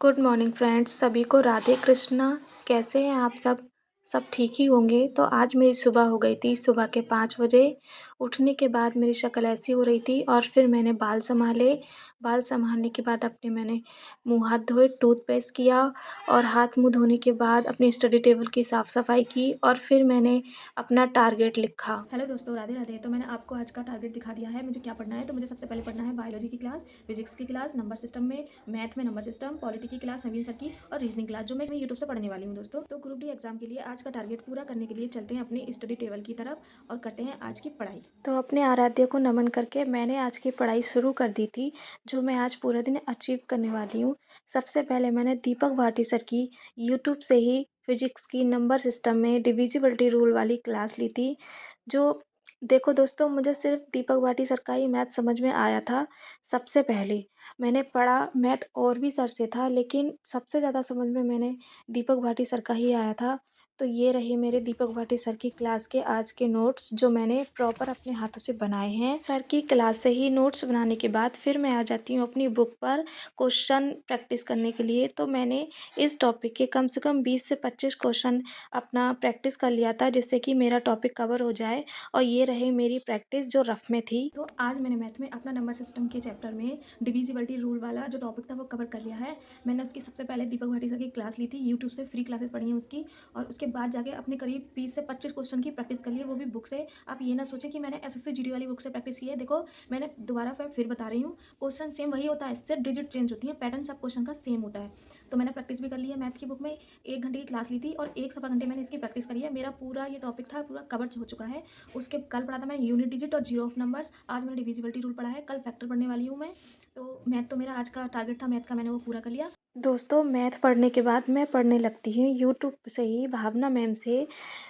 Good morning friends, सभी को राधे कृष्णा। कैसे हैं आप सब ठीक ही होंगे। तो आज मेरी सुबह हो गई थी। सुबह के 5 बजे उठने के बाद मेरी शक्ल ऐसी हो रही थी और फिर मैंने बाल संभाले। बाल संभालने के बाद मैंने मुँह हाथ धोए, टूथपेस्ट किया और हाथ मुँह धोने के बाद अपनी स्टडी टेबल की साफ़ सफाई की और फिर मैंने अपना टारगेट लिखा। हेलो दोस्तों, राधे राधे। तो मैंने आपको आज का टारगेट दिखा दिया है मुझे क्या पढ़ना है। तो मुझे सबसे पहले पढ़ना है बायोलॉजी की क्लास, फिजिक्स की क्लास, नंबर सिस्टम में, मैथ में नंबर सिस्टम, पॉलिटी की क्लास नवीन सर की और रीजनिंग क्लास जो मैं यूट्यूब से पढ़ने वाली हूँ दोस्तों। तो ग्रुप डी एग्जाम के लिए आज का टारगेट पूरा करने के लिए चलते हैं अपनी स्टडी टेबल की तरफ और करते हैं आज की पढ़ाई। तो अपने आराध्य को नमन करके मैंने आज की पढ़ाई शुरू कर दी थी, जो मैं आज पूरे दिन अचीव करने वाली हूँ। सबसे पहले मैंने दीपक भाटी सर की यूट्यूब से ही फिजिक्स की नंबर सिस्टम में डिविजिबिलिटी रूल वाली क्लास ली थी। जो देखो दोस्तों, मुझे सिर्फ दीपक भाटी सर का ही मैथ समझ में आया था। सबसे पहले मैंने पढ़ा मैथ और भी सर से था, लेकिन सबसे ज़्यादा समझ में मैंने दीपक भाटी सर का ही आया था। तो ये रहे मेरे दीपक भाटी सर की क्लास के आज के नोट्स, जो मैंने प्रॉपर अपने हाथों से बनाए हैं। सर की क्लास से ही नोट्स बनाने के बाद फिर मैं आ जाती हूँ अपनी बुक पर क्वेश्चन प्रैक्टिस करने के लिए। तो मैंने इस टॉपिक के कम से कम 20 से 25 क्वेश्चन अपना प्रैक्टिस कर लिया था, जिससे कि मेरा टॉपिक कवर हो जाए। और ये रहे मेरी प्रैक्टिस जो रफ में थी। तो आज मैंने मैथ में अपना नंबर सिस्टम के चैप्टर में डिविजिबिलिटी रूल वाला जो टॉपिक था वो कवर कर लिया है। मैंने उसकी सबसे पहले दीपक भाटी सर की क्लास ली थी, यूट्यूब से फ्री क्लासेस पढ़ी हैं उसकी, और उसके बाद जाके अपने करीब 20 से 25 क्वेश्चन की प्रैक्टिस कर ली है, वो भी बुक से। आप ये ना सोचें कि मैंने एसएससी जीडी वाली बुक से प्रैक्टिस की है। देखो, मैंने दोबारा फिर बता रही हूँ, क्वेश्चन सेम वही होता है, सिर्फ डिजिट चेंज होती है, पैटर्न सब क्वेश्चन का सेम होता है। तो मैंने प्रैक्टिस भी कर ली है मैथ की बुक में। 1 घंटे की क्लास ली थी और 1 सवा घंटे मैंने इसकी प्रैक्टिस करी है। मेरा पूरा ये टॉपिक था पूरा कवर हो चुका है। उसके कल पढ़ा था मैंने यूनिट डिजिट और जीरो ऑफ नंबर्स। आज मैंने डिविजिबिलिटी रूल पढ़ा है, कल फैक्टर पढ़ने वाली हूँ मैं। तो मैथ तो मेरा आज का टारगेट था मैथ का, मैंने वो पूरा कर लिया। दोस्तों, मैथ पढ़ने के बाद मैं पढ़ने लगती हूँ यूट्यूब से ही भावना मैम से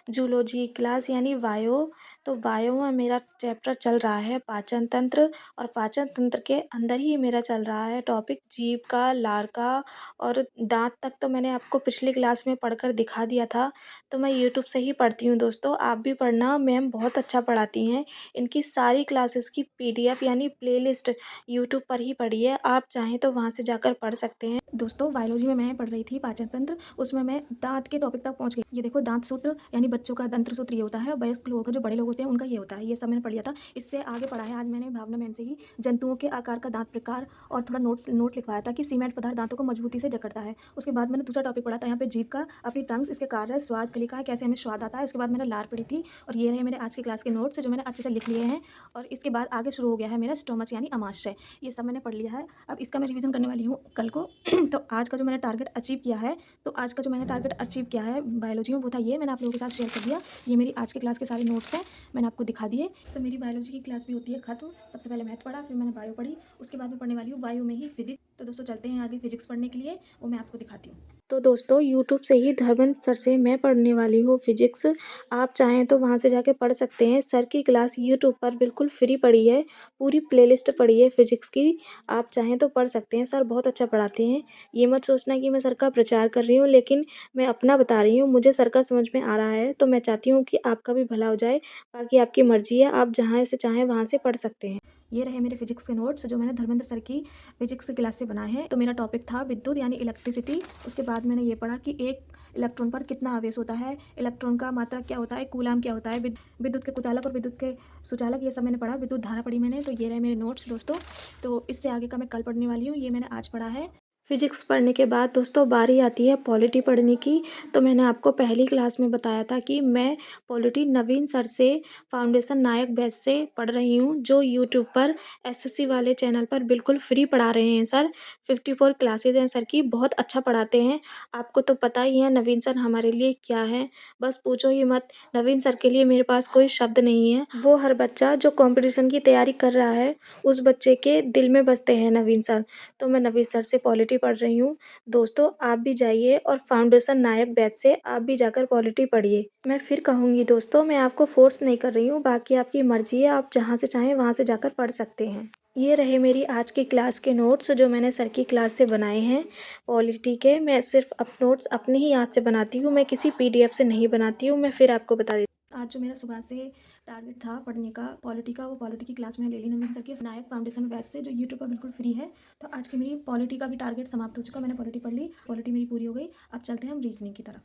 जूलॉजी क्लास यानी बायो। तो बायो में मेरा चैप्टर चल रहा है पाचन तंत्र, और पाचन तंत्र के अंदर ही मेरा चल रहा है टॉपिक जीभ का, लार का और दांत तक। तो मैंने आपको पिछली क्लास में पढ़कर दिखा दिया था। तो मैं यूट्यूब से ही पढ़ती हूँ दोस्तों, आप भी पढ़ना, मैम बहुत अच्छा पढ़ाती हैं। इनकी सारी क्लासेस की पीडीएफ यानी प्लेलिस्ट यूट्यूब पर ही पड़ी है, आप चाहें तो वहाँ से जाकर पढ़ सकते हैं। दोस्तों, बायोलॉजी में मैं पढ़ रही थी पाचन तंत्र, उसमें मैं दांत के टॉपिक तक पहुंच गई। ये देखो, दांत सूत्र यानी बच्चों का दंत्र सूत्र ये होता है, वयस्क लोगों का जो बड़े लोग होते हैं उनका ये होता है। ये सब मैंने पढ़ लिया था। इससे आगे पढ़ा है आज मैंने भावना मैम से ही जंतुओं के आकार का दांत प्रकार, और थोड़ा नोट लिखवाया था कि सीमेंट पदार्थ दांतों को मजबूती से जकड़ता है। उसके बाद मैंने दूसरा टॉपिक पढ़ा था यहाँ पे जीभ का, अपनी टंग्स, इसके कार्य, स्वाद कलिका है, कैसे हमें स्वाद आता है। उसके बाद मैंने लार पढ़ी थी। और ये रहे मेरे आज की क्लास के नोट्स जो मैंने अच्छे से लिख लिए हैं। और इसके बाद आगे शुरू हो गया है मेरा स्टोमच यानी अमाशय। ये सब मैंने पढ़ लिया है। अब इसका मैं रिवीजन करने वाली हूँ कल को। तो आज का जो मैंने टारगेट अचीव किया है, बायोलॉजी में, वो था ये, मैंने आप लोगों के साथ शेयर कर दिया। ये मेरी आज के क्लास के सारे नोट्स हैं, मैंने आपको दिखा दिए। तो मेरी बायोलॉजी की क्लास भी होती है खत्म। सबसे पहले मैथ पढ़ा, फिर मैंने बायो पढ़ी, उसके बाद मैं पढ़ने वाली हूँ बायो में ही फिजिक्स। तो दोस्तों, चलते हैं आगे फिजिक्स पढ़ने के लिए, वो मैं आपको दिखाती हूँ। तो दोस्तों, यूट्यूब से ही धर्मेंद्र सर से मैं पढ़ने वाली हूँ फिजिक्स। आप चाहें तो वहाँ से जाके पढ़ सकते हैं। सर की क्लास यूट्यूब पर बिल्कुल फ्री पड़ी है, पूरी प्लेलिस्ट पड़ी है फिजिक्स की, आप चाहें तो पढ़ सकते हैं। सर बहुत अच्छा पढ़ाते हैं। ये मत सोचना कि मैं सर का प्रचार कर रही हूँ, लेकिन मैं अपना बता रही हूँ। मुझे सर का समझ में आ रहा है, तो मैं चाहती हूँ कि आपका भी भला हो जाए। बाकी आपकी मर्जी है, आप जहाँ से चाहें वहाँ से पढ़ सकते हैं। ये रहे मेरे फिजिक्स के नोट्स जो मैंने धर्मेंद्र सर की फिजिक्स क्लास से बनाए हैं। तो मेरा टॉपिक था विद्युत यानी इलेक्ट्रिसिटी। उसके बाद मैंने ये पढ़ा कि एक इलेक्ट्रॉन पर कितना आवेश होता है, इलेक्ट्रॉन का मात्रक क्या होता है, कूलाम क्या होता है, विद्युत के कुचालक और विद्युत के सुचालक, ये सब मैंने पढ़ा। विद्युत धारा पढ़ी मैंने। तो ये रहे मेरे नोट्स दोस्तों। तो इससे आगे का मैं कल पढ़ने वाली हूँ, ये मैंने आज पढ़ा है। फिजिक्स पढ़ने के बाद दोस्तों बारी आती है पॉलिटी पढ़ने की। तो मैंने आपको पहली क्लास में बताया था कि मैं पॉलिटी नवीन सर से फाउंडेशन नायक बैच से पढ़ रही हूँ, जो यूट्यूब पर एसएससी वाले चैनल पर बिल्कुल फ्री पढ़ा रहे हैं सर। 54 क्लासेज हैं सर की, बहुत अच्छा पढ़ाते हैं। आपको तो पता ही है नवीन सर हमारे लिए क्या है, बस पूछो ही मत। नवीन सर के लिए मेरे पास कोई शब्द नहीं है। वो हर बच्चा जो कंपटीशन की तैयारी कर रहा है, उस बच्चे के दिल में बसते हैं नवीन सर। तो मैं नवीन सर से पॉलिटी पढ़ रही हूँ। दोस्तों, आप भी जाइए और फाउंडेशन नायक बैच से आप भी जाकर पॉलिटी पढ़िए। मैं फिर कहूँगी दोस्तों, मैं आपको फोर्स नहीं कर रही हूँ, बाकी आपकी मर्जी है, आप जहाँ से चाहें वहाँ से जाकर पढ़ सकते हैं। ये रहे मेरी आज की क्लास के नोट्स जो मैंने सर की क्लास से बनाए हैं पॉलिटी के। मैं सिर्फ नोट्स अपने ही याद से बनाती हूँ, मैं किसी पीडीएफ से नहीं बनाती हूँ। मैं फिर आपको बता देती हूँ। आज जो मेरा सुबह से टारगेट था पढ़ने का पॉलिटी का, वो पॉलिटी की क्लास मैंने ले ली नवीन सर की नायक फाउंडेशन बैच से, जो यूट्यूब पर बिल्कुल फ्री है। तो आज की मेरी पॉलिटी का भी टारगेट समाप्त हो चुका। मैंने पॉलिटी पढ़ ली, पॉलिटी मेरी पूरी हो गई। अब चलते हैं हम रीजनिंग की तरफ।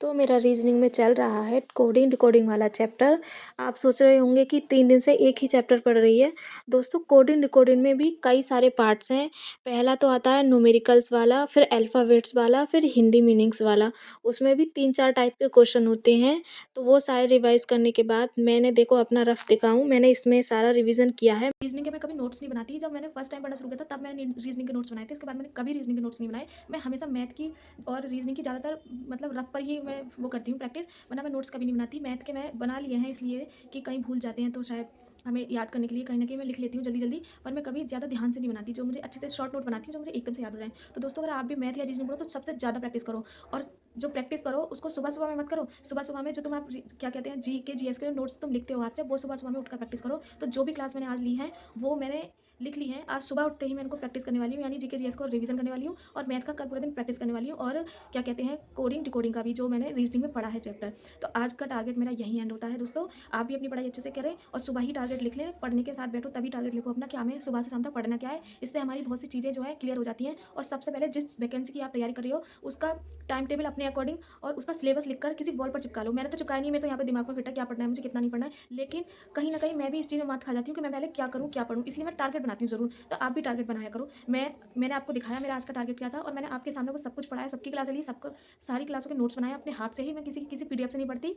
तो मेरा रीजनिंग में चल रहा है कोडिंग डिकोडिंग वाला चैप्टर। आप सोच रहे होंगे कि 3 दिन से एक ही चैप्टर पढ़ रही है। दोस्तों, कोडिंग डिकोडिंग में भी कई सारे पार्ट्स हैं। पहला तो आता है न्यूमेरिकल्स वाला, फिर अल्फ़ाबेट्स वाला, फिर हिंदी मीनिंग्स वाला। उसमें भी 3-4 टाइप के क्वेश्चन होते हैं। तो वो सारे रिवाइज़ करने के बाद मैंने देखो अपना रफ दिखाऊँ, मैंने इसमें सारा रिवीज़न किया है। रीजनिंग के मैं कभी नोट्स नहीं बनाती। जब मैंने फर्स्ट टाइम पढ़ना शुरू किया था तब मैंने रीजनिंग के नोट्स बनाए थे। इसके बाद मैंने कभी रीजनिंग के नोट्स नहीं बनाए। मैं हमेशा मैथ की और रीजनिंग की ज़्यादातर मतलब रफ पर ही मैं वो करती हूँ प्रैक्टिस, वरना मैं नोट्स कभी नहीं बनाती। मैथ के मैं बना लिए हैं इसलिए कि कहीं भूल जाते हैं तो शायद हमें याद करने के लिए कहीं ना कहीं मैं लिख लेती हूँ जल्दी जल्दी, पर मैं कभी ज़्यादा ध्यान से नहीं बनाती। जो मुझे अच्छे से शॉर्ट नोट बनाती हूँ जो मुझे एकदम से याद हो जाए। तो दोस्तों, अगर आप भी मैथ या रीजनिंग पढ़ो तो सबसे ज़्यादा प्रैक्टिस करो। और जो प्रैक्टिस करो उसको सुबह सुबह में मत करो। सुबह सुबह में जो तुम आप क्या कहते हैं जी के जी एस के नोट्स तुम लिखते हो हाथ से, वो सुबह सुबह में उठकर प्रैक्टिस करो। तो जो भी क्लास मैंने आज ली है वो मैंने लिख ली है। आज सुबह उठते ही मैं इनको प्रैक्टिस करने वाली हूँ, यानी जीके जीएस को रिवीजन करने वाली हूँ, और मैथ का कल पूरे दिन प्रैक्टिस करने वाली हूँ, और क्या कहते हैं कोडिंग डिकोडिंग का भी जो मैंने रीजनिंग में पढ़ा है चैप्टर। तो आज का टारगेट मेरा यही एंड होता है दोस्तों। आप भी अपनी पढ़ाई अच्छे से करें और सुबह ही टारगेट लिख लें। पढ़ने के साथ बैठो तभी टारगेट लिखो अपना, क्या हमें सुबह से शाम तक पढ़ना क्या है। इससे हमारी बहुत सी चीज़ें जो है क्लियर हो जाती हैं। और सबसे पहले जिस वैकेंसी की आप तैयारी कर रही हो उसका टाइम टेबल अपने अकॉर्डिंग और उसका सिलेबस लिखकर किसी वॉल पर चिपका लो। मैंने तो चिपकाया नहीं, मैं तो यहाँ पे दिमाग में फिट है क्या पढ़ना है मुझे, कितना नहीं पढ़ना है। लेकिन कहीं ना कहीं मैं भी इस चीज़ में मात खा जाती हूँ कि मैं पहले क्या करूँ क्या पढ़ूँ, इसलिए मैं टारगेट बनाती हूँ ज़रूर। तो आप भी टारगेट बनाया करो। मैंने आपको दिखाया मेरा आज का टारगेट क्या था, और मैंने आपके सामने वो सब कुछ पढ़ाया, सबकी क्लासें ली, सबको सारी क्लासों के नोट्स बनाए अपने हाथ से ही। मैं किसी पीडीएफ से नहीं पढ़ती,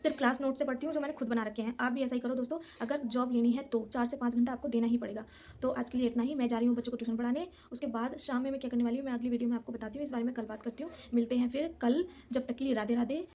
सिर्फ क्लास नोट से पढ़ती हूँ जो मैंने खुद बना रखे हैं। आप भी ऐसा ही करो दोस्तों। अगर जॉब लेनी है तो 4 से 5 घंटा आपको देना ही पड़ेगा। तो आज के लिए इतना ही। मैं जा रही हूँ बच्चों को ट्यूशन पढ़ाने। उसके बाद शाम में मैं क्या करने वाली हूँ मैं अगली वीडियो में आपको बताती हूँ। इस बारे में कल बात करती हूँ। मिलते हैं फिर कल। जब तक के लिए राधे राधे।